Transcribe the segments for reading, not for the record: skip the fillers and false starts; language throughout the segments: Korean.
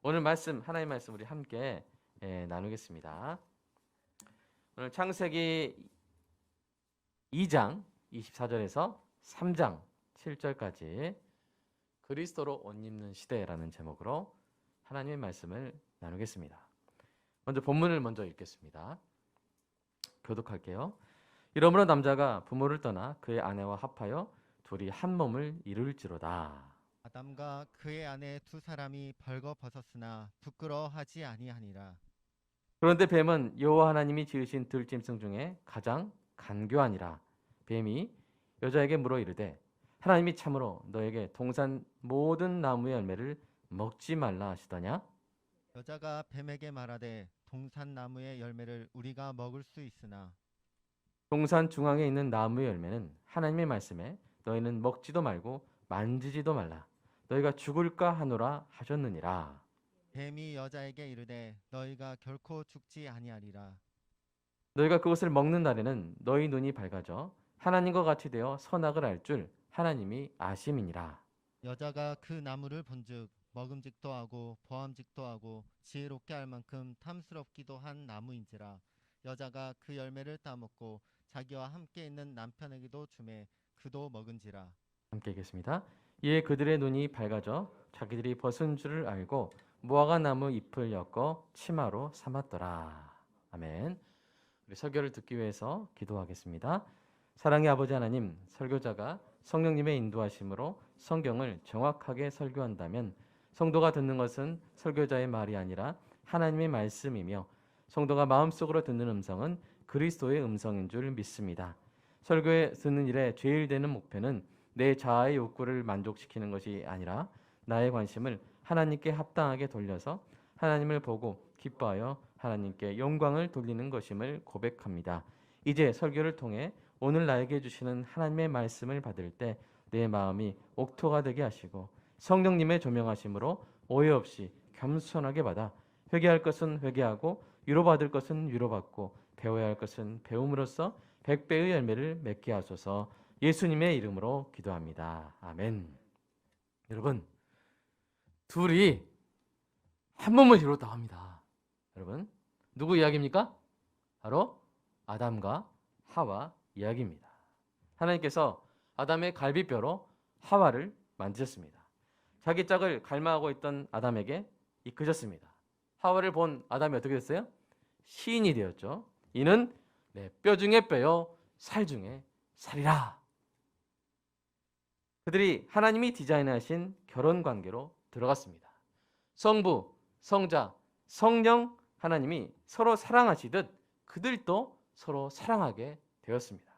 오늘 말씀, 하나님의 말씀 우리 함께 나누겠습니다. 오늘 창세기 2장 24절에서 3장 7절까지 그리스도로 옷 입는 시대라는 제목으로 하나님의 말씀을 나누겠습니다. 먼저 본문을 먼저 읽겠습니다. 교독할게요. 이러므로 남자가 부모를 떠나 그의 아내와 합하여 둘이 한 몸을 이룰지로다. 아담과 그의 아내 두 사람이 벌거벗었으나 부끄러워하지 아니하니라. 그런데 뱀은 여호와 하나님이 지으신 들짐승 중에 가장 간교하니라. 뱀이 여자에게 물어 이르되 하나님이 참으로 너에게 동산 모든 나무의 열매를 먹지 말라 하시더냐? 여자가 뱀에게 말하되 동산 나무의 열매를 우리가 먹을 수 있으나 동산 중앙에 있는 나무의 열매는 하나님의 말씀에 너희는 먹지도 말고 만지지도 말라. 너희가 죽을까 하노라 하셨느니라. 뱀이 여자에게 이르되 너희가 결코 죽지 아니하리라. 너희가 그것을 먹는 날에는 너희 눈이 밝아져 하나님과 같이 되어 선악을 알 줄 하나님이 아심이니라. 여자가 그 나무를 본즉 먹음직도 하고 보암직도 하고 지혜롭게 할 만큼 탐스럽기도 한 나무인지라. 여자가 그 열매를 따먹고 자기와 함께 있는 남편에게도 주매 그도 먹은지라. 함께 읽겠습니다. 이에 그들의 눈이 밝아져 자기들이 벗은 줄을 알고 무화과 나무 잎을 엮어 치마로 삼았더라. 아멘. 우리 설교를 듣기 위해서 기도하겠습니다. 사랑의 아버지 하나님, 설교자가 성령님의 인도하심으로 성경을 정확하게 설교한다면 성도가 듣는 것은 설교자의 말이 아니라 하나님의 말씀이며 성도가 마음속으로 듣는 음성은 그리스도의 음성인 줄 믿습니다. 설교에 듣는 일에 제일 되는 목표는 내 자아의 욕구를 만족시키는 것이 아니라 나의 관심을 하나님께 합당하게 돌려서 하나님을 보고 기뻐하여 하나님께 영광을 돌리는 것임을 고백합니다. 이제 설교를 통해 오늘 나에게 주시는 하나님의 말씀을 받을 때 내 마음이 옥토가 되게 하시고 성령님의 조명하심으로 오해 없이 겸손하게 받아 회개할 것은 회개하고 위로받을 것은 위로받고 배워야 할 것은 배움으로써 100배의 열매를 맺게 하소서. 예수님의 이름으로 기도합니다. 아멘. 여러분, 둘이 한 몸을 이루었다고 합니다. 여러분, 누구 이야기입니까? 바로 아담과 하와 이야기입니다. 하나님께서 아담의 갈비뼈로 하와를 만드셨습니다. 자기 짝을 갈망하고 있던 아담에게 이끄셨습니다. 하와를 본 아담이 어떻게 됐어요? 시인이 되었죠. 이는 내 뼈 중에 뼈요 살 중에 살이라. 그들이 하나님이 디자인하신 결혼 관계로 들어갔습니다. 성부, 성자, 성령 하나님이 서로 사랑하시듯 그들도 서로 사랑하게 되었습니다.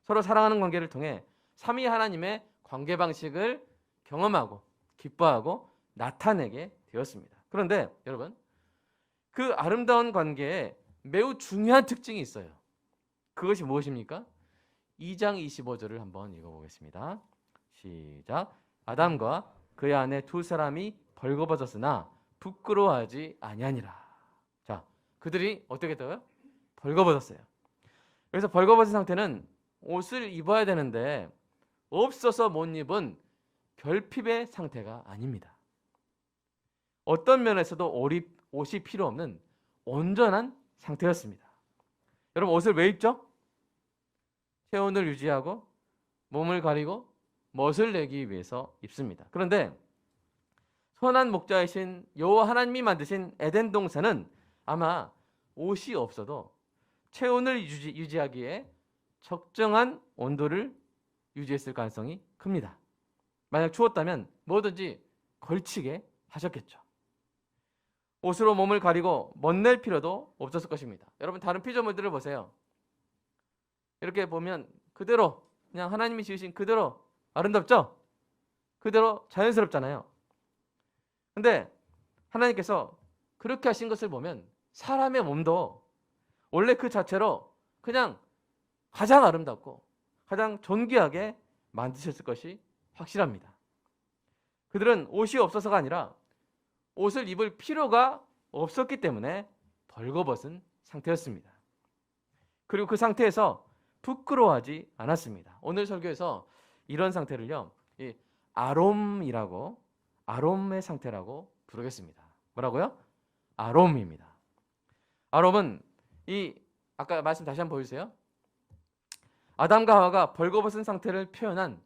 서로 사랑하는 관계를 통해 삼위 하나님의 관계 방식을 경험하고 기뻐하고 나타내게 되었습니다. 그런데 여러분, 그 아름다운 관계에 매우 중요한 특징이 있어요. 그것이 무엇입니까? 2장 25절을 한번 읽어보겠습니다. 시작. 아담과 그의 아내 두 사람이 벌거벗었으나 부끄러워하지 아니하니라. 자, 그들이 어떻게 돼요? 벌거벗었어요. 그래서 벌거벗은 상태는 옷을 입어야 되는데 없어서 못 입은 결핍의 상태가 아닙니다. 어떤 면에서도 옷이 필요 없는 온전한 상태였습니다. 여러분, 옷을 왜 입죠? 체온을 유지하고 몸을 가리고 멋을 내기 위해서 입습니다. 그런데 선한 목자이신 여호와 하나님이 만드신 에덴 동산은 아마 옷이 없어도 체온을 유지하기에 적정한 온도를 유지했을 가능성이 큽니다. 만약 추웠다면 뭐든지 걸치게 하셨겠죠. 옷으로 몸을 가리고 멋낼 필요도 없었을 것입니다. 여러분, 다른 피조물들을 보세요. 이렇게 보면 그대로 그냥 하나님이 지으신 그대로 아름답죠? 그대로 자연스럽잖아요. 근데 하나님께서 그렇게 하신 것을 보면 사람의 몸도 원래 그 자체로 그냥 가장 아름답고 가장 존귀하게 만드셨을 것이 확실합니다. 그들은 옷이 없어서가 아니라 옷을 입을 필요가 없었기 때문에 벌거벗은 상태였습니다. 그리고 그 상태에서 부끄러워하지 않았습니다. 오늘 설교에서 이런 상태를요, 아롬의 상태라고 부르겠습니다. 뭐라고요? 아롬입니다. 아롬은 이 아까 말씀 다시 한번 보여주세요. 아담과 하와가 벌거벗은 상태를 표현한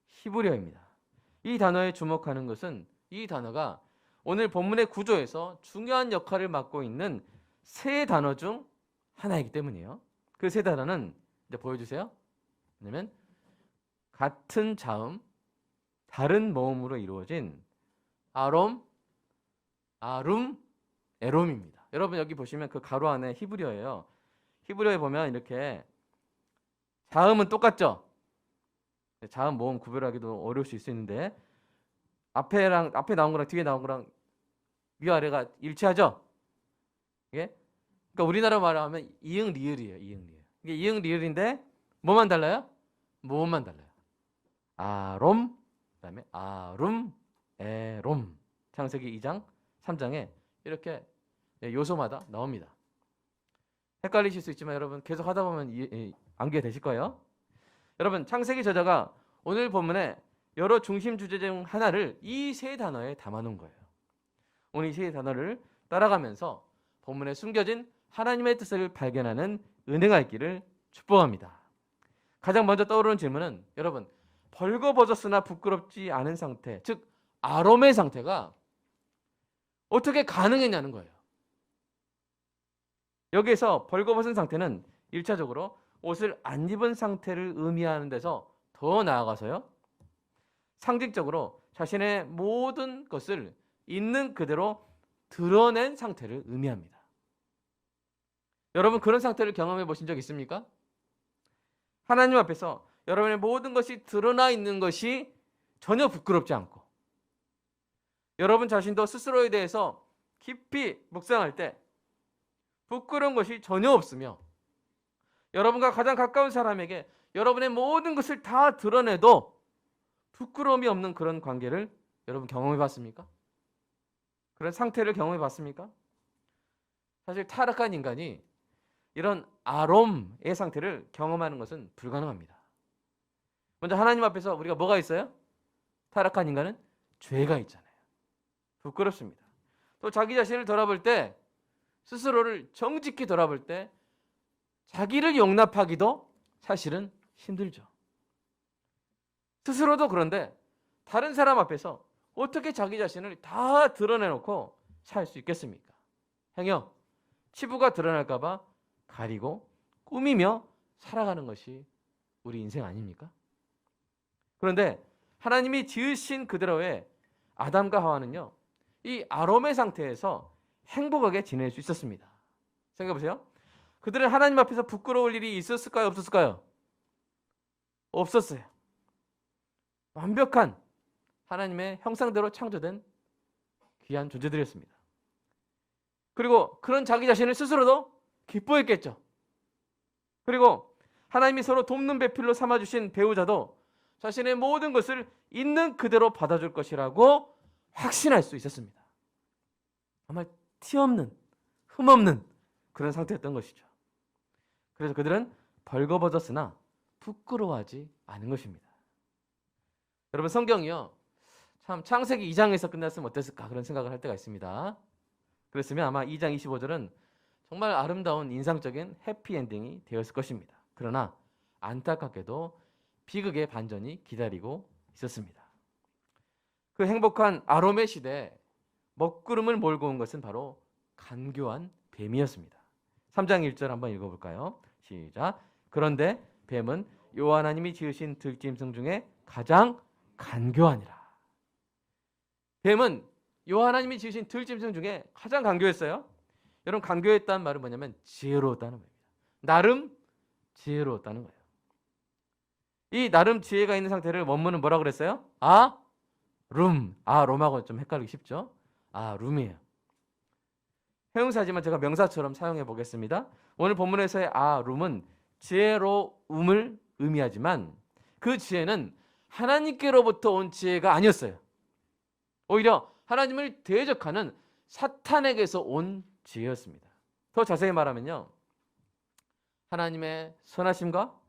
히브리어입니다. 이 단어에 주목하는 것은 이 단어가 오늘 본문의 구조에서 중요한 역할을 맡고 있는 세 단어 중 하나이기 때문이에요. 그 세 단어는 이제 보여주세요. 왜냐면 같은 자음, 다른 모음으로 이루어진 아롬, 아룸, 에롬입니다. 여러분 여기 보시면 그 가로 안에 히브리어예요. 히브리어에 보면 이렇게 자음은 똑같죠? 자음 모음 구별하기도 어려울 수 있는데 앞에 나온 거랑 뒤에 나온 거랑 위아래가 일치하죠? 이게 그러니까 우리나라 말하면 이응 리을이에요. 이응 리을. 이게 이응 리을인데 뭐만 달라요? 모음만 달라요. 아롬, 그다음에 아룸, 에롬. 창세기 2장, 3장에 이렇게 요소마다 나옵니다. 헷갈리실 수 있지만 여러분 계속 하다 보면 암기가 되실 거예요. 여러분 창세기 저자가 오늘 본문에 여러 중심 주제 중 하나를 이 세 단어에 담아놓은 거예요. 오늘 이 세 단어를 따라가면서 본문에 숨겨진 하나님의 뜻을 발견하는 은혜가 있기를 축복합니다. 가장 먼저 떠오르는 질문은 여러분 벌거벗었으나 부끄럽지 않은 상태, 즉 아롬의 상태가 어떻게 가능했냐는 거예요. 여기에서 벌거벗은 상태는 1차적으로 옷을 안 입은 상태를 의미하는 데서 더 나아가서요. 상징적으로 자신의 모든 것을 있는 그대로 드러낸 상태를 의미합니다. 여러분 그런 상태를 경험해 보신 적 있습니까? 하나님 앞에서 여러분의 모든 것이 드러나 있는 것이 전혀 부끄럽지 않고 여러분 자신도 스스로에 대해서 깊이 묵상할 때 부끄러운 것이 전혀 없으며 여러분과 가장 가까운 사람에게 여러분의 모든 것을 다 드러내도 부끄러움이 없는 그런 관계를 여러분 경험해 봤습니까? 그런 상태를 경험해 봤습니까? 사실 타락한 인간이 이런 아롬의 상태를 경험하는 것은 불가능합니다. 먼저 하나님 앞에서 우리가 뭐가 있어요? 타락한 인간은 죄가 있잖아요. 부끄럽습니다. 또 자기 자신을 돌아볼 때 스스로를 정직히 돌아볼 때 자기를 용납하기도 사실은 힘들죠. 스스로도 그런데 다른 사람 앞에서 어떻게 자기 자신을 다 드러내놓고 살 수 있겠습니까? 행여 치부가 드러날까 봐 가리고 꾸미며 살아가는 것이 우리 인생 아닙니까? 그런데 하나님이 지으신 그대로의 아담과 하와는요. 이 아롬의 상태에서 행복하게 지낼 수 있었습니다. 생각해 보세요. 그들은 하나님 앞에서 부끄러울 일이 있었을까요? 없었을까요? 없었어요. 완벽한 하나님의 형상대로 창조된 귀한 존재들이었습니다. 그리고 그런 자기 자신을 스스로도 기뻐했겠죠. 그리고 하나님이 서로 돕는 배필로 삼아주신 배우자도 자신의 모든 것을 있는 그대로 받아줄 것이라고 확신할 수 있었습니다. 정말 티없는, 흠없는 그런 상태였던 것이죠. 그래서 그들은 벌거벗었으나 부끄러워하지 않은 것입니다. 여러분 성경이요. 참 창세기 2장에서 끝났으면 어땠을까 그런 생각을 할 때가 있습니다. 그랬으면 아마 2장 25절은 정말 아름다운 인상적인 해피엔딩이 되었을 것입니다. 그러나 안타깝게도 비극의 반전이 기다리고 있었습니다. 그 행복한 아롬의 시대에 먹구름을 몰고 온 것은 바로 간교한 뱀이었습니다. 3장 1절 한번 읽어볼까요? 시작. 그런데 뱀은 여호와 하나님이 지으신 들짐승 중에 가장 간교하니라. 뱀은 여호와 하나님이 지으신 들짐승 중에 가장 간교했어요. 여러분 간교했다는 말은 뭐냐면 지혜로웠다는 겁니다. 나름 지혜로웠다는 거예요. 이 나름 지혜가 있는 상태를 원문은 뭐라고 그랬어요? 룸. 롬하고 좀 헷갈리기 쉽죠? 룸이에요. 형용사지만 제가 명사처럼 사용해 보겠습니다. 오늘 본문에서의 룸은 지혜로움을 의미하지만 그 지혜는 하나님께로부터 온 지혜가 아니었어요. 오히려 하나님을 대적하는 사탄에게서 온 지혜였습니다. 더 자세히 말하면요. 하나님의 선하심과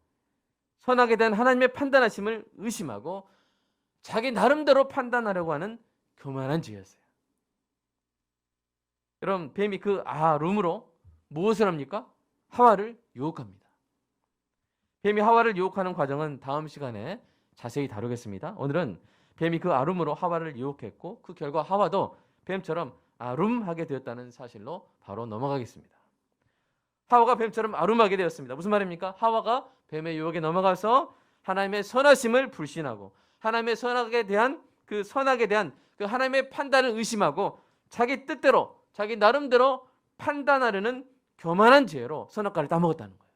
선하게 된 하나님의 판단하심을 의심하고 자기 나름대로 판단하려고 하는 교만한 지혜였어요. 여러분 뱀이 그 룸으로 무엇을 합니까? 하와를 유혹합니다. 뱀이 하와를 유혹하는 과정은 다음 시간에 자세히 다루겠습니다. 오늘은 뱀이 그 아룸으로 하와를 유혹했고 그 결과 하와도 뱀처럼 아룸하게 되었다는 사실로 바로 넘어가겠습니다. 하와가 뱀처럼 아룸하게 되었습니다. 무슨 말입니까? 하와가 뱀의 유혹에 넘어가서 하나님의 선하심을 불신하고 하나님의 선악에 대한 그 하나님의 판단을 의심하고 자기 뜻대로 자기 나름대로 판단하려는 교만한 지혜로 선악과를 따먹었다는 거예요.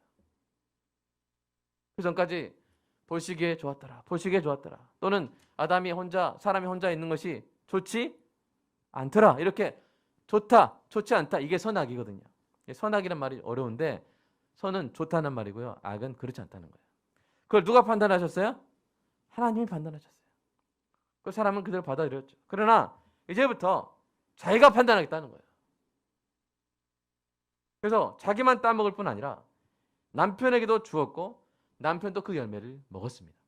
그 전까지 보시기에 좋았더라. 또는 사람이 혼자 있는 것이 좋지 않더라. 이렇게 좋다, 좋지 않다. 이게 선악이거든요. 선악이란 말이 어려운데 선은 좋다는 말이고요. 악은 그렇지 않다는 거예요. 그걸 누가 판단하셨어요? 하나님이 판단하셨어요. 그 사람은 그대로 받아들였죠. 그러나 이제부터 자기가 판단하겠다는 거예요. 그래서 자기만 따먹을 뿐 아니라 남편에게도 주었고 남편도 그 열매를 먹었습니다.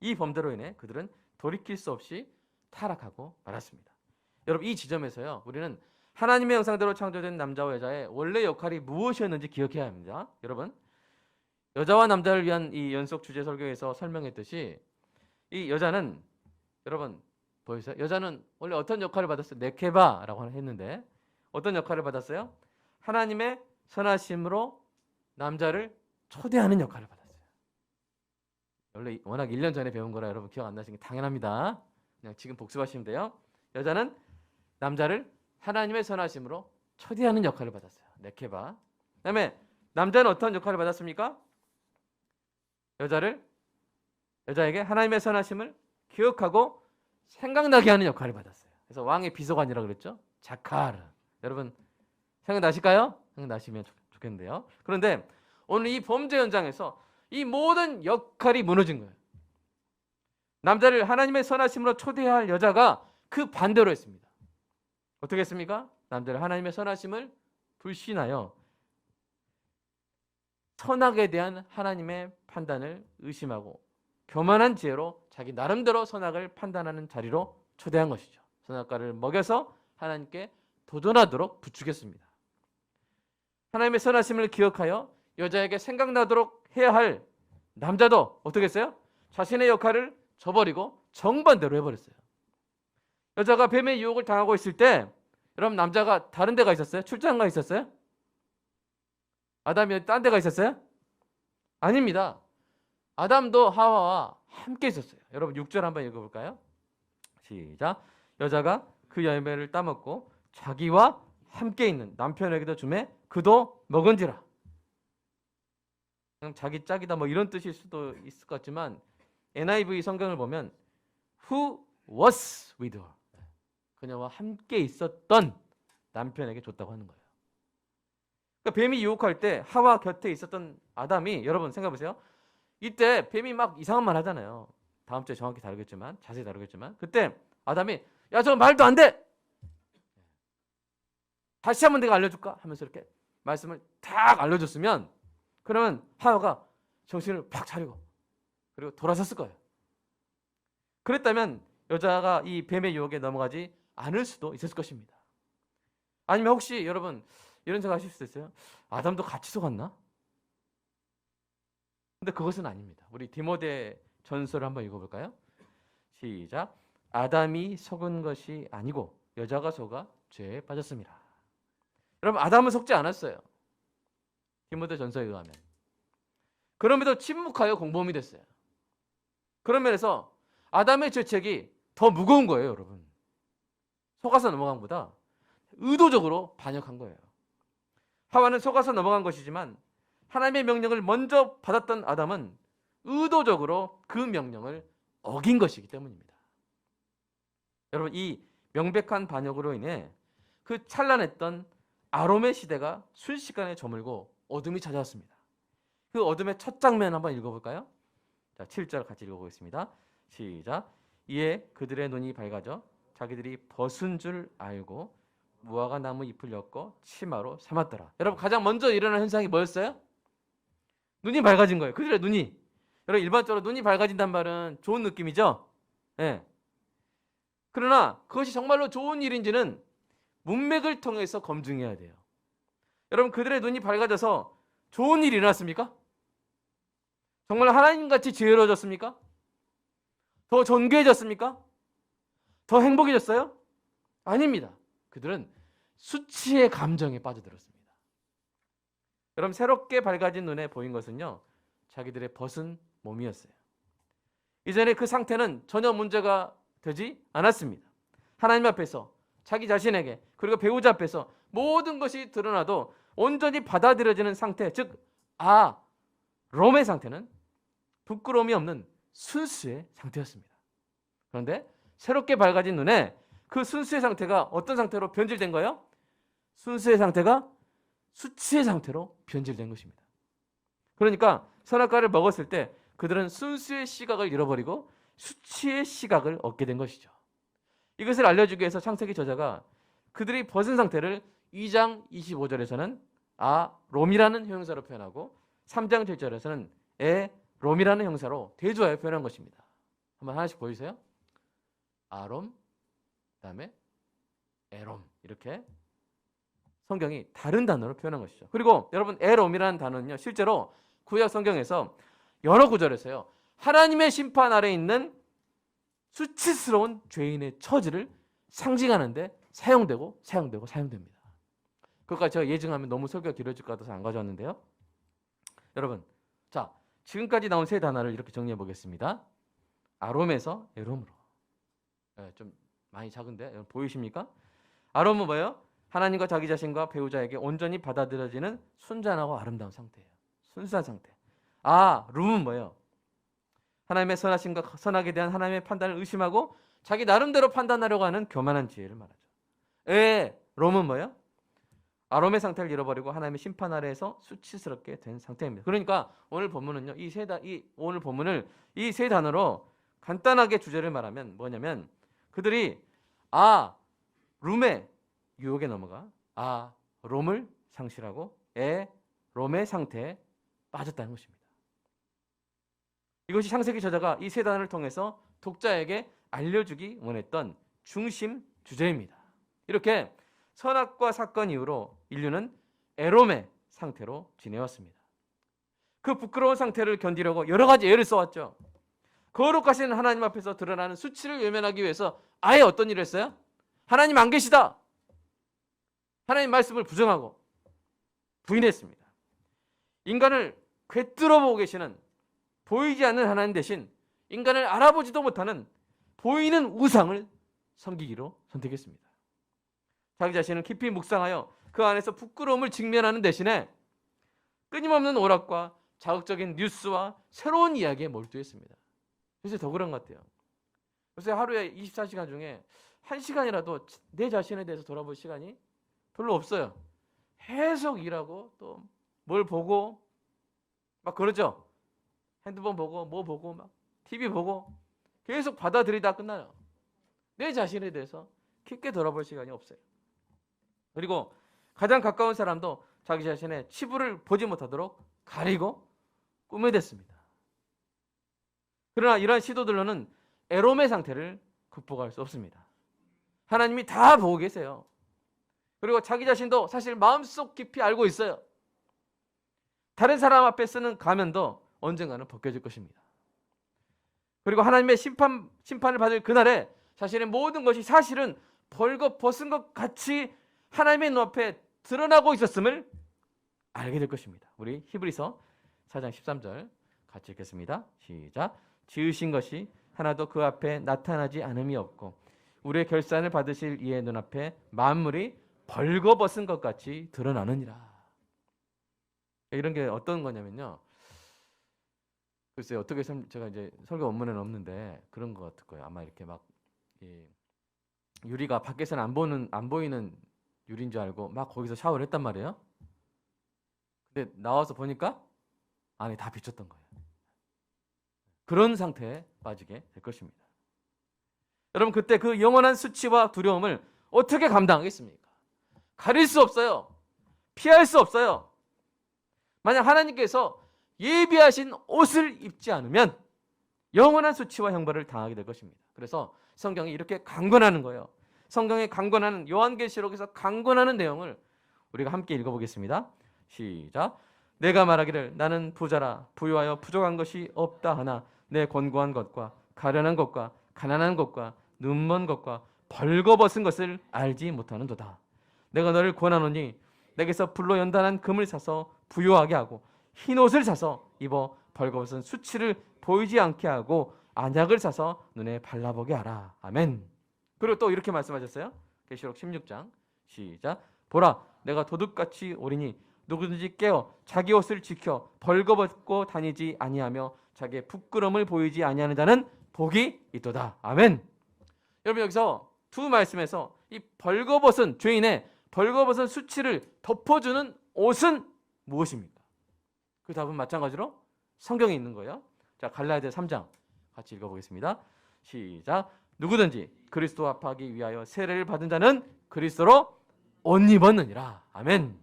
이 범죄로 인해 그들은 돌이킬 수 없이 타락하고 말았습니다. 여러분 이 지점에서요. 우리는 하나님의 형상대로 창조된 남자와 여자의 원래 역할이 무엇이었는지 기억해야 합니다. 여러분 여자와 남자를 위한 이 연속 주제 설교에서 설명했듯이 이 여자는 여러분 보이세요? 여자는 원래 어떤 역할을 받았어요? 네케바라고 했는데 어떤 역할을 받았어요? 하나님의 선하심으로 남자를 초대하는 역할을 받았어요. 원래 워낙 1년 전에 배운 거라 여러분 기억 안 나시는 게 당연합니다. 그냥 지금 복습하시면 돼요. 여자는 남자를 하나님의 선하심으로 초대하는 역할을 받았어요. 네케바. 그다음에 남자는 어떤 역할을 받았습니까? 여자에게 하나님의 선하심을 기억하고 생각나게 하는 역할을 받았어요. 그래서 왕의 비서관이라고 그랬죠. 자카르. 여러분 생각나실까요? 생각나시면 좋겠는데요. 그런데 오늘 이 범죄 현장에서 이 모든 역할이 무너진 거예요. 남자를 하나님의 선하심으로 초대할 여자가 그 반대로 했습니다. 어떻게 했습니까? 남자를 하나님의 선하심을 불신하여 선악에 대한 하나님의 판단을 의심하고 교만한 지혜로 자기 나름대로 선악을 판단하는 자리로 초대한 것이죠. 선악과를 먹여서 하나님께 도전하도록 부추겼습니다. 하나님의 선하심을 기억하여 여자에게 생각나도록 해야 할 남자도 어떻게 했어요? 자신의 역할을 저버리고 정반대로 해버렸어요. 여자가 뱀의 유혹을 당하고 있을 때 여러분 남자가 다른 데가 있었어요? 출장 가 있었어요? 아담이 딴 데가 있었어요? 아닙니다. 아담도 하와와 함께 있었어요. 여러분 6절 한번 읽어볼까요? 시작. 여자가 그 열매를 따먹고 자기와 함께 있는 남편에게도 주매 그도 먹은지라. 그냥 자기 짝이다 뭐 이런 뜻일 수도 있을 것 같지만 NIV 성경을 보면 who was with her. 그녀와 함께 있었던 남편에게 줬다고 하는 거예요. 그러니까 뱀이 유혹할 때 하와 곁에 있었던 아담이 여러분 생각해 보세요. 이때 뱀이 막 이상한 말 하잖아요. 다음 주에 정확히 다루겠지만 자세히 다루겠지만 그때 아담이 야 저 말도 안 돼. 다시 한번 내가 알려줄까 하면서 이렇게 말씀을 딱 알려줬으면 그러면 하와가 정신을 팍 차리고 그리고 돌아섰을 거예요. 그랬다면 여자가 이 뱀의 유혹에 넘어가지 않을 수도 있었을 것입니다. 아니면 혹시 여러분 이런 생각하실 수 있어요? 아담도 같이 속았나? 근데 그것은 아닙니다. 우리 디모데 전서를 한번 읽어볼까요? 시작. 아담이 속은 것이 아니고 여자가 속아 죄에 빠졌습니다. 여러분 아담은 속지 않았어요. 디모데 전서에 의하면. 그럼에도 침묵하여 공범이 됐어요. 그런 면에서 아담의 죄책이 더 무거운 거예요, 여러분. 속아서 넘어간 것보다 의도적으로 반역한 거예요. 하와는 속아서 넘어간 것이지만 하나님의 명령을 먼저 받았던 아담은 의도적으로 그 명령을 어긴 것이기 때문입니다. 여러분 이 명백한 반역으로 인해 그 찬란했던 아롬의 시대가 순식간에 저물고 어둠이 찾아왔습니다. 그 어둠의 첫 장면 한번 읽어볼까요? 자, 7절 같이 읽어보겠습니다. 시작. 이에 그들의 눈이 밝아져 자기들이 벗은 줄 알고 무화과 나무 잎을 엮어 치마로 삼았더라. 여러분 가장 먼저 일어난 현상이 뭐였어요? 눈이 밝아진 거예요. 그들의 눈이. 여러분 일반적으로 눈이 밝아진단 말은 좋은 느낌이죠. 네. 그러나 그것이 정말로 좋은 일인지는 문맥을 통해서 검증해야 돼요. 여러분, 그들의 눈이 밝아져서 좋은 일이 일어났습니까? 정말 하나님같이 지혜로워졌습니까? 더 존귀해졌습니까? 더 행복해졌어요? 아닙니다. 그들은 수치의 감정에 빠져들었습니다. 여러분, 새롭게 밝아진 눈에 보인 것은요, 자기들의 벗은 몸이었어요. 이전에 그 상태는 전혀 문제가 되지 않았습니다. 하나님 앞에서, 자기 자신에게, 그리고 배우자 앞에서 모든 것이 드러나도 온전히 받아들여지는 상태, 즉 롬의 상태는 부끄러움이 없는 순수의 상태였습니다. 그런데 새롭게 밝아진 눈에 그 순수의 상태가 어떤 상태로 변질된 거예요? 순수의 상태가 수치의 상태로 변질된 것입니다. 그러니까 선악과를 먹었을 때 그들은 순수의 시각을 잃어버리고 수치의 시각을 얻게 된 것이죠. 이것을 알려주기 위해서 창세기 저자가 그들이 벗은 상태를 2장 25절에서는 롬이라는 형용사로 표현하고 3장 7절에서는 롬이라는 형사로 대조하여 표현한 것입니다. 한번 하나씩 보여주세요. 아롬, 그다음에 에롬, 이렇게 성경이 다른 단어로 표현한 것이죠. 그리고 여러분, 에롬이라는 단어는요, 실제로 구약 성경에서 여러 구절에서요, 하나님의 심판 아래 있는 수치스러운 죄인의 처지를 상징하는데 사용됩니다. 그것까지 제가 예증하면 너무 설교가 길어질 것 같아서 안 가져왔는데요. 여러분, 자, 지금까지 나온 세 단어를 이렇게 정리해 보겠습니다. 아롬에서 에롬으로. 좀 많이 작은데 여러분 보이십니까? 아롬은 뭐예요? 하나님과 자기 자신과 배우자에게 온전히 받아들여지는 순전하고 아름다운 상태예요. 순수한 상태. 룸은 뭐예요? 하나님의 선하심과 선악에 대한 하나님의 판단을 의심하고 자기 나름대로 판단하려고 하는 교만한 지혜를 말하죠. 롬은 뭐예요? 아롬의 상태를 잃어버리고 하나님의 심판 아래에서 수치스럽게 된 상태입니다. 그러니까 오늘 본문은요, 오늘 본문을 이 세 단어로 간단하게 주제를 말하면 뭐냐면, 그들이 룸의 유혹에 넘어가 롬을 상실하고 롬의 상태에 빠졌다는 것입니다. 이것이 창세기 저자가 이 세 단어를 통해서 독자에게 알려주기 원했던 중심 주제입니다. 이렇게 선악과 사건 이후로 인류는 에롬의 상태로 지내왔습니다. 그 부끄러운 상태를 견디려고 여러 가지 애를 써왔죠. 거룩하신 하나님 앞에서 드러나는 수치를 외면하기 위해서 아예 어떤 일을 했어요? 하나님 안 계시다. 하나님 말씀을 부정하고 부인했습니다. 인간을 꿰뚫어 보고 계시는 보이지 않는 하나님 대신 인간을 알아보지도 못하는 보이는 우상을 섬기기로 선택했습니다. 자기 자신을 깊이 묵상하여 그 안에서 부끄러움을 직면하는 대신에 끊임없는 오락과 자극적인 뉴스와 새로운 이야기에 몰두했습니다. 그래서 더 그런 것 같아요. 요새 하루에 24시간 중에 1시간이라도 내 자신에 대해서 돌아볼 시간이 별로 없어요. 계속 일하고 또 뭘 보고 막 그러죠. 핸드폰 보고 뭐 보고 막 TV 보고 계속 받아들이다 끝나요. 내 자신에 대해서 깊게 돌아볼 시간이 없어요. 그리고 가장 가까운 사람도 자기 자신의 치부를 보지 못하도록 가리고 꾸며댔습니다. 그러나 이러한 시도들로는 에롬의 상태를 극복할 수 없습니다. 하나님이 다 보고 계세요. 그리고 자기 자신도 사실 마음속 깊이 알고 있어요. 다른 사람 앞에 쓰는 가면도 언젠가는 벗겨질 것입니다. 그리고 하나님의 심판을 받을 그날에 자신의 모든 것이 사실은 벌거벗은 것 같이 하나님의 눈앞에 드러나고 있었음을 알게 될 것입니다. 우리 히브리서 4장 13절 같이 읽겠습니다. 시작. 지으신 것이 하나도 그 앞에 나타나지 않음이 없고 우리의 결산을 받으실 이의 눈앞에 만물이 벌거벗은 것 같이 드러나느니라. 이런 게 어떤 거냐면요. 글쎄요, 어떻게 제가 이제 설교 원문에는 없는데 그런 것 같을 거예요. 아마 이렇게 막 유리가 밖에서는 안 보이는 유리인 줄 알고 막 거기서 샤워를 했단 말이에요. 근데 나와서 보니까 안에 다 비쳤던 거예요. 그런 상태에 빠지게 될 것입니다. 여러분, 그때 그 영원한 수치와 두려움을 어떻게 감당하겠습니까? 가릴 수 없어요. 피할 수 없어요. 만약 하나님께서 예비하신 옷을 입지 않으면 영원한 수치와 형벌을 당하게 될 것입니다. 그래서 성경이 이렇게 강권하는 거예요. 성경에 강권하는, 요한계시록에서 강권하는 내용을 우리가 함께 읽어보겠습니다. 시작. 내가 말하기를 나는 부자라 부유하여 부족한 것이 없다 하나 내 권고한 것과 가련한 것과 가난한 것과 눈먼 것과 벌거벗은 것을 알지 못하는도다. 내가 너를 권하노니 내게서 불로 연단한 금을 사서 부유하게 하고 흰 옷을 사서 입어 벌거벗은 수치를 보이지 않게 하고 안약을 사서 눈에 발라보게 하라. 아멘. 그리고 또 이렇게 말씀하셨어요. 계시록 16장 시작. 보라 내가 도둑같이 오리니 누구든지 깨어 자기 옷을 지켜 벌거벗고 다니지 아니하며 자기의 부끄러움을 보이지 아니하는 자는 복이 있도다. 아멘. 여러분 여기서 두 말씀에서 이 벌거벗은 죄인의 벌거벗은 수치를 덮어주는 옷은 무엇입니까? 그 답은 마찬가지로 성경에 있는 거예요. 자, 갈라디아 3장 같이 읽어보겠습니다. 시작. 누구든지 그리스도와 합하기 위하여 세례를 받은 자는 그리스도로 옷 입었느니라. 아멘.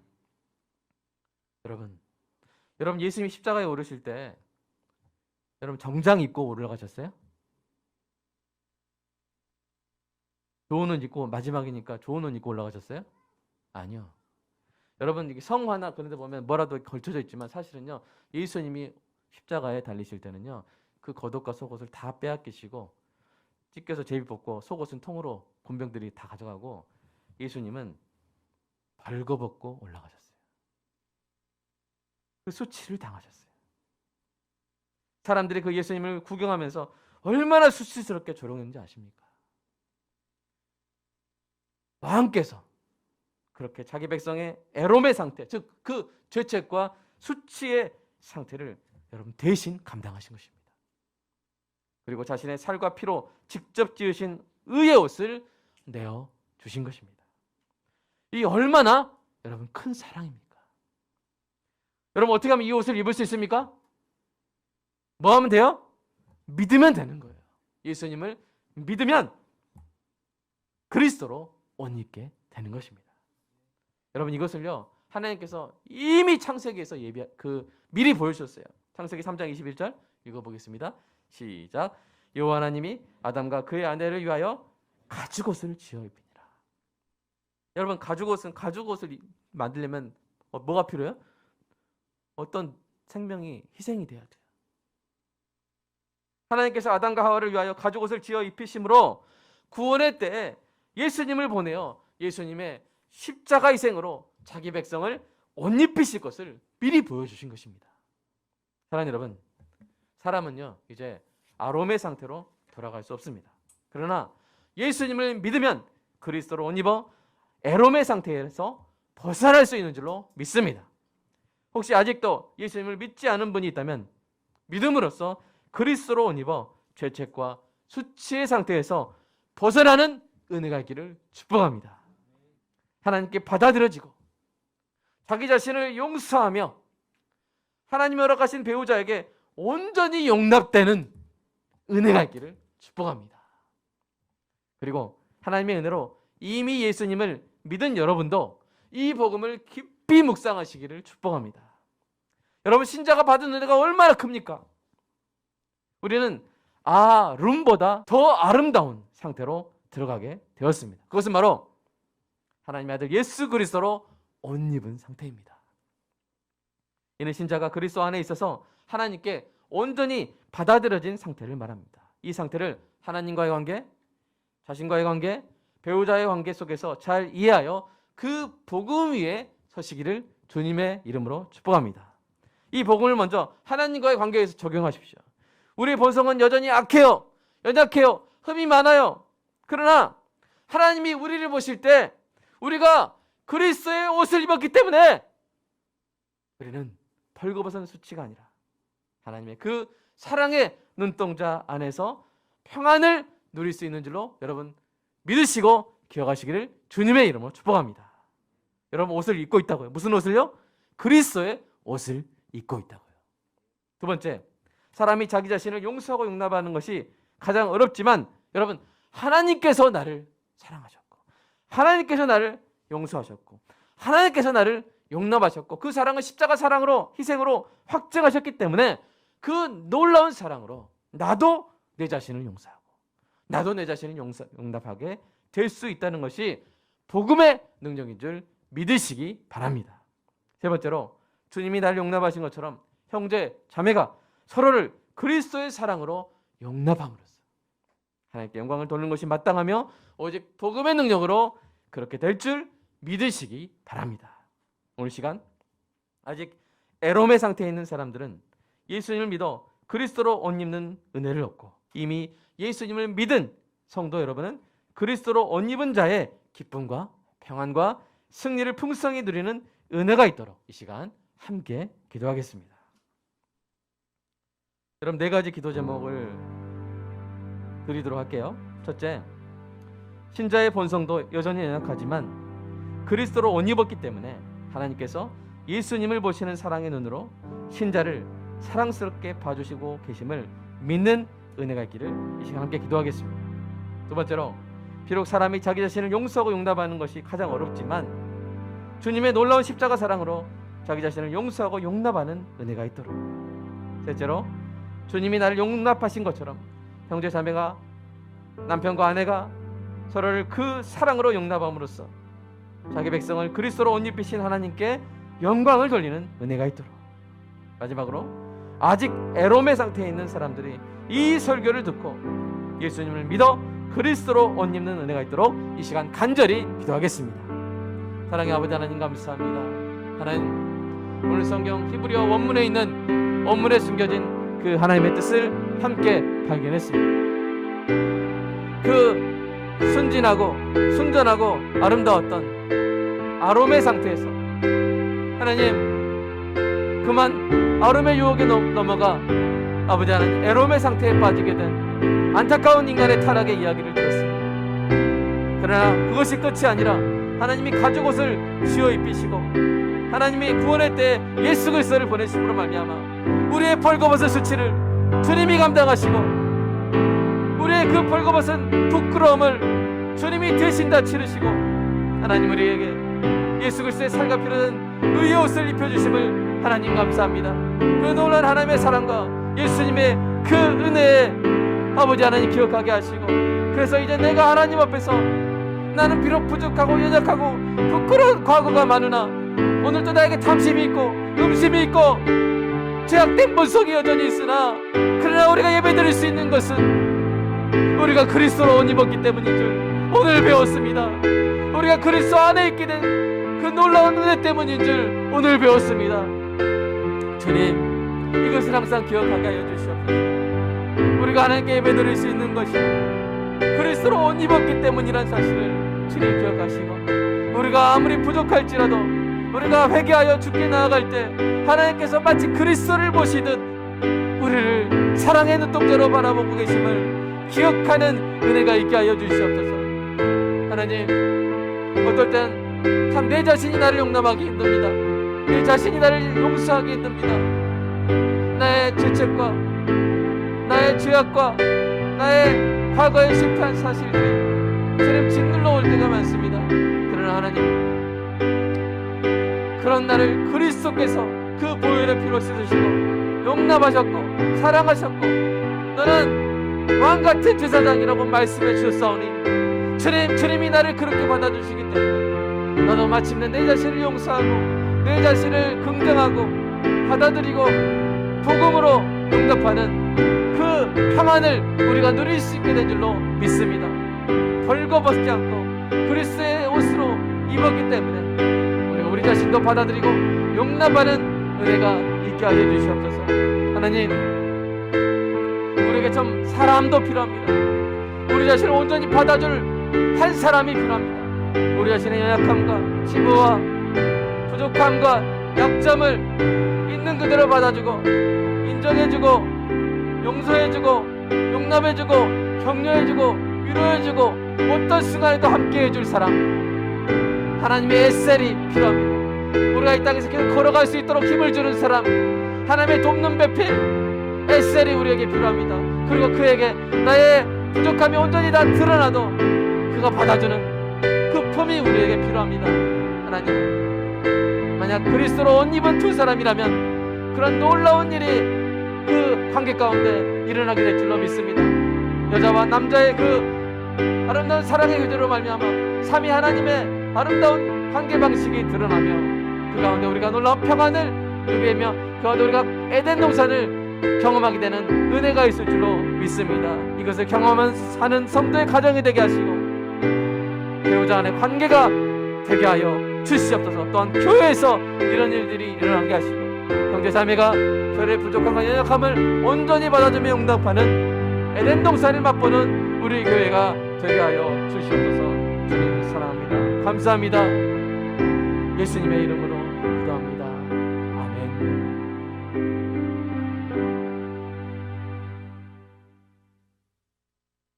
여러분 예수님이 십자가에 오르실 때 여러분 정장 입고 올라가셨어요? 좋은 옷 입고 마지막이니까 좋은 옷 입고 올라가셨어요? 아니요. 여러분 이게 성화나 그런 데 보면 뭐라도 걸쳐져 있지만 사실은요. 예수님이 십자가에 달리실 때는요. 그 겉옷과 속옷을 다 빼앗기시고 찢겨서 제비 벗고 속옷은 통으로 군병들이 다 가져가고 예수님은 벌거벗고 올라가셨어요. 그 수치를 당하셨어요. 사람들이 그 예수님을 구경하면서 얼마나 수치스럽게 조롱했는지 아십니까? 왕께서 그렇게 자기 백성의 애롬의 상태, 즉 그 죄책과 수치의 상태를 여러분 대신 감당하신 것입니다. 그리고 자신의 살과 피로 직접 지으신 의의 옷을 내어 주신 것입니다. 이 얼마나 여러분 큰 사랑입니까? 여러분 어떻게 하면 이 옷을 입을 수 있습니까? 뭐 하면 돼요? 믿으면 되는 거예요. 예수님을 믿으면 그리스도로 옷 입게 되는 것입니다. 여러분 이것을요 하나님께서 이미 창세기에서 미리 보여주셨어요. 창세기 3장 21절 읽어보겠습니다. 시작. 여호와 하나님이 아담과 그의 아내를 위하여 가죽옷을 지어 입히니라. 여러분 가죽옷을 만들려면 뭐가 필요해요? 어떤 생명이 희생이 돼야 돼요. 하나님께서 아담과 하와를 위하여 가죽옷을 지어 입히심으로 구원의 때에 예수님을 보내어 예수님의 십자가 희생으로 자기 백성을 옷 입히실 것을 미리 보여주신 것입니다. 사랑하는 여러분, 사람은요 이제 아롬의 상태로 돌아갈 수 없습니다. 그러나 예수님을 믿으면 그리스도로 옷 입어 애롬의 상태에서 벗어날 수 있는 줄로 믿습니다. 혹시 아직도 예수님을 믿지 않은 분이 있다면 믿음으로써 그리스도로 옷 입어 죄책과 수치의 상태에서 벗어나는 은혜가 있기를 축복합니다. 하나님께 받아들여지고 자기 자신을 용서하며 하나님이 허락하신 배우자에게 온전히 용납되는 은혜가 있기를 축복합니다. 그리고 하나님의 은혜로 이미 예수님을 믿은 여러분도 이 복음을 깊이 묵상하시기를 축복합니다. 여러분 신자가 받은 은혜가 얼마나 큽니까? 우리는 룸보다 더 아름다운 상태로 들어가게 되었습니다. 그것은 바로 하나님의 아들 예수 그리스도로 옷 입은 상태입니다. 이는 신자가 그리스도 안에 있어서 하나님께 온전히 받아들여진 상태를 말합니다. 이 상태를 하나님과의 관계, 자신과의 관계, 배우자의 관계 속에서 잘 이해하여 그 복음 위에 서시기를 주님의 이름으로 축복합니다. 이 복음을 먼저 하나님과의 관계에서 적용하십시오. 우리의 본성은 여전히 악해요. 연약해요. 흠이 많아요. 그러나 하나님이 우리를 보실 때 우리가 그리스도의 옷을 입었기 때문에 우리는 벌거벗은 수치가 아니라 하나님의 그 사랑의 눈동자 안에서 평안을 누릴 수 있는 줄로 여러분 믿으시고 기억하시기를 주님의 이름으로 축복합니다. 여러분 옷을 입고 있다고요. 무슨 옷을요? 그리스도의 옷을 입고 있다고요. 두 번째, 사람이 자기 자신을 용서하고 용납하는 것이 가장 어렵지만 여러분 하나님께서 나를 사랑하셨고 하나님께서 나를 용서하셨고 하나님께서 나를 용납하셨고 그 사랑을 십자가 사랑으로 희생으로 확증하셨기 때문에 그 놀라운 사랑으로 나도 내 자신을 용서하고 나도 내 자신을 용납하게 될 수 있다는 것이 복음의 능력인 줄 믿으시기 바랍니다. 세 번째로 주님이 나를 용납하신 것처럼 형제, 자매가 서로를 그리스도의 사랑으로 용납함으로써 하나님께 영광을 돌리는 것이 마땅하며 오직 복음의 능력으로 그렇게 될 줄 믿으시기 바랍니다. 오늘 시간 아직 애롬의 상태에 있는 사람들은 예수님을 믿어 그리스도로 옷 입는 은혜를 얻고, 이미 예수님을 믿은 성도 여러분은 그리스도로 옷 입은 자의 기쁨과 평안과 승리를 풍성히 누리는 은혜가 있도록 이 시간 함께 기도하겠습니다. 여러분, 네 가지 기도 제목을 드리도록 할게요. 첫째, 신자의 본성도 여전히 연약하지만 그리스도로 옷 입었기 때문에 하나님께서 예수님을 보시는 사랑의 눈으로 신자를 사랑스럽게 봐주시고 계심을 믿는 은혜가 있기를 이 시간 함께 기도하겠습니다. 두 번째로, 비록 사람이 자기 자신을 용서하고 용납하는 것이 가장 어렵지만 주님의 놀라운 십자가 사랑으로 자기 자신을 용서하고 용납하는 은혜가 있도록. 셋째로, 주님이 나를 용납하신 것처럼 형제 자매가, 남편과 아내가 서로를 그 사랑으로 용납함으로써 자기 백성을 그리스도로 옷 입히신 하나님께 영광을 돌리는 은혜가 있도록. 마지막으로, 아직 애롬의 상태에 있는 사람들이 이 설교를 듣고 예수님을 믿어 그리스도로 옷 입는 은혜가 있도록 이 시간 간절히 기도하겠습니다. 사랑의 아버지 하나님, 감사합니다. 하나님, 오늘 성경 히브리어 원문에 있는 원문에 숨겨진 그 하나님의 뜻을 함께 발견했습니다. 그 순진하고 순전하고 아름다웠던 아롬의 상태에서 하나님, 그만 아롬의 유혹에 넘어가 아버지 하나님 애롬의 상태에 빠지게 된 안타까운 인간의 타락의 이야기를 들었습니다. 그러나 그것이 끝이 아니라 하나님이 가죽옷을 씌워 입히시고 하나님이 구원의 때에 예수 그리스도를 보내심으로 말미암아 우리의 벌거벗은 수치를 주님이 감당하시고 우리의 그 벌거벗은 부끄러움을 주님이 대신 다 치르시고 하나님 우리에게 예수 그리스도의 살과 피로 된 의의 옷을 입혀주심을 하나님 감사합니다. 그 놀라운 하나님의 사랑과 예수님의 그 은혜에 아버지 하나님 기억하게 하시고, 그래서 이제 내가 하나님 앞에서 나는 비록 부족하고 연약하고 부끄러운 과거가 많으나 오늘도 나에게 탐심이 있고 음심이 있고 죄악된 본성이 여전히 있으나, 그러나 우리가 예배드릴 수 있는 것은 우리가 그리스도로 옷 입었기 때문인 줄 오늘 배웠습니다. 우리가 그리스도 안에 있게 된 그 놀라운 은혜 때문인 줄 오늘 배웠습니다. 주님, 이것을 항상 기억하게 하여 주시옵소서. 우리가 하나님께 예배드릴 수 있는 것이 그리스도로 옷 입었기 때문이란 사실을 주님 기억하시고, 우리가 아무리 부족할지라도 우리가 회개하여 주께 나아갈 때 하나님께서 마치 그리스도를 보시듯 우리를 사랑의 눈동자로 바라보고 계심을 기억하는 은혜가 있게 하여 주시옵소서. 하나님, 어떨 땐 참 내 자신이 나를 용납하기 힘듭니다. 내 자신이 나를 용서하기 힘듭니다. 나의 죄책과 나의 죄악과 나의 과거에 실패한 사실들이 주님 짓눌러 올 때가 많습니다. 그러나 하나님, 그런 나를 그리스도께서 그 보혈의 피로 씻으시고 용납하셨고 사랑하셨고 너는 왕같은 제사장이라고 말씀해 주셨사오니 주님이 나를 그렇게 받아주시기 때문에 나도 마침내 내 자신을 용서하고 내 자신을 긍정하고 받아들이고 복음으로 응답하는 그 평안을 우리가 누릴 수 있게 된 줄로 믿습니다. 벌거벗지 않고 그리스도의 옷으로 입었기 때문에 우리가 우리 자신도 받아들이고 용납하는 은혜가 있게 하여 주시옵소서. 하나님, 우리에게 좀 사람도 필요합니다. 우리 자신을 온전히 받아줄 한 사람이 필요합니다. 우리 자신의 연약함과 치부와 부족함과 약점을 있는 그대로 받아주고 인정해주고 용서해주고 용납해주고 격려해주고 위로해주고 어떤 순간에도 함께해줄 사람, 하나님의 에셀이 필요합니다. 우리가 이 땅에서 계속 걸어갈 수 있도록 힘을 주는 사람, 하나님의 돕는 배필 에셀이 우리에게 필요합니다. 그리고 그에게 나의 부족함이 온전히 다 드러나도 그가 받아주는 그 품이 우리에게 필요합니다. 하나님, 만약 그리스도로 옷 입은 두 사람이라면 그런 놀라운 일이 그 관계 가운데 일어나게 될 줄로 믿습니다. 여자와 남자의 그 아름다운 사랑의 교제로 말미암아 삼위 하나님의 아름다운 관계 방식이 드러나며 그 가운데 우리가 놀라운 평안을 누리며 그 가운데 우리가 에덴 동산을 경험하게 되는 은혜가 있을 줄로 믿습니다. 이것을 경험하면 사는 성도의 가정이 되게 하시고 배우자 간의 관계가 되게 하여 주시옵소서. 또한 교회에서 이런 일들이 일어나게 하시고 형제자매가 저의 부족함과 연약함을 온전히 받아주며 용납하는 에덴 동산을 맛보는 우리 교회가 되게 하여 주시옵소서. 주님 사랑합니다. 감사합니다. 예수님의 이름으로 기도합니다. 아멘.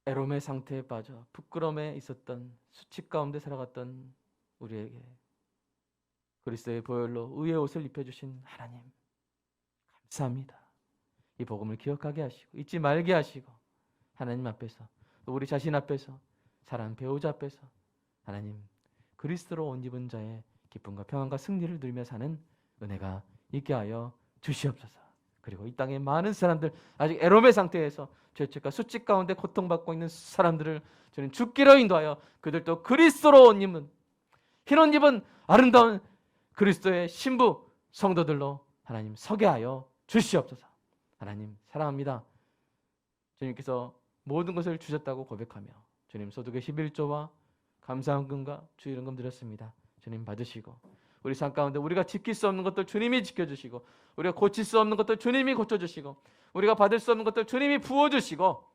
애롬의 상태에 빠져 부끄러움에 있었던 수치 가운데 살아갔던 우리에게 그리스도의 보혈로 의의 옷을 입혀주신 하나님 감사합니다. 이 복음을 기억하게 하시고 잊지 말게 하시고 하나님 앞에서 또 우리 자신 앞에서 사랑하는 배우자 앞에서 하나님 그리스도로 옷 입은 자의 기쁨과 평안과 승리를 누리며 사는 은혜가 있게 하여 주시옵소서. 그리고 이 땅에 많은 사람들 아직 애롬의 상태에서 죄책과 수치 가운데 고통받고 있는 사람들을 주님 죽기로 인도하여 그들도 그리스도로 옷 입은 흰 옷 입은 아름다운 그리스도의 신부 성도들로 하나님 서게 하여 주시옵소서. 하나님 사랑합니다. 주님께서 모든 것을 주셨다고 고백하며 주님 소득의 11조와 감사헌금과 주일헌금 드렸습니다. 주님 받으시고 우리 삶 가운데 우리가 지킬 수 없는 것들 주님이 지켜주시고 우리가 고칠 수 없는 것들 주님이 고쳐주시고 우리가 받을 수 없는 것들 주님이 부어주시고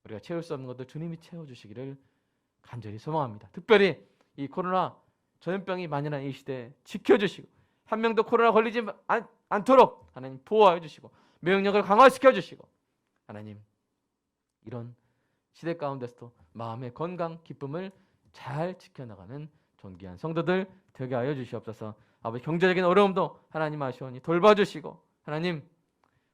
우리가 채울 수 없는 것들 주님이 채워주시기를 간절히 소망합니다. 특별히 이 코로나 전염병이 만연한 이 시대에 지켜주시고 한 명도 코로나 걸리지 않도록 하나님 보호하여 주시고 면역력을 강화시켜 주시고 하나님 이런 시대 가운데서도 마음의 건강, 기쁨을 잘 지켜나가는 존귀한 성도들 되게 하여 주시옵소서. 아버지 경제적인 어려움도 하나님 아시오니 돌봐주시고 하나님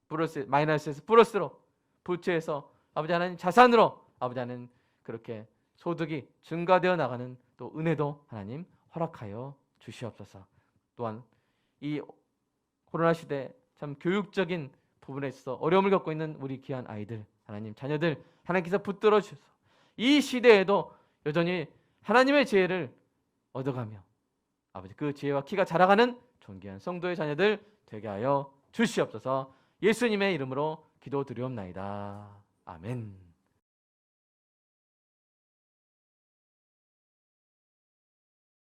플러스 마이너스에서 플러스로 부채에서 아버지 하나님 자산으로 아버지 하나님 그렇게 소득이 증가되어 나가는 또 은혜도 하나님 허락하여 주시옵소서. 또한 이 코로나 시대 참 교육적인 부분에 있어서 어려움을 겪고 있는 우리 귀한 아이들 하나님 자녀들 하나님께서 붙들어 주셔서 이 시대에도 여전히 하나님의 지혜를 얻어가며 아버지 그 지혜와 키가 자라가는 존귀한 성도의 자녀들 되게 하여 주시옵소서. 예수님의 이름으로 기도드리옵나이다. 아멘.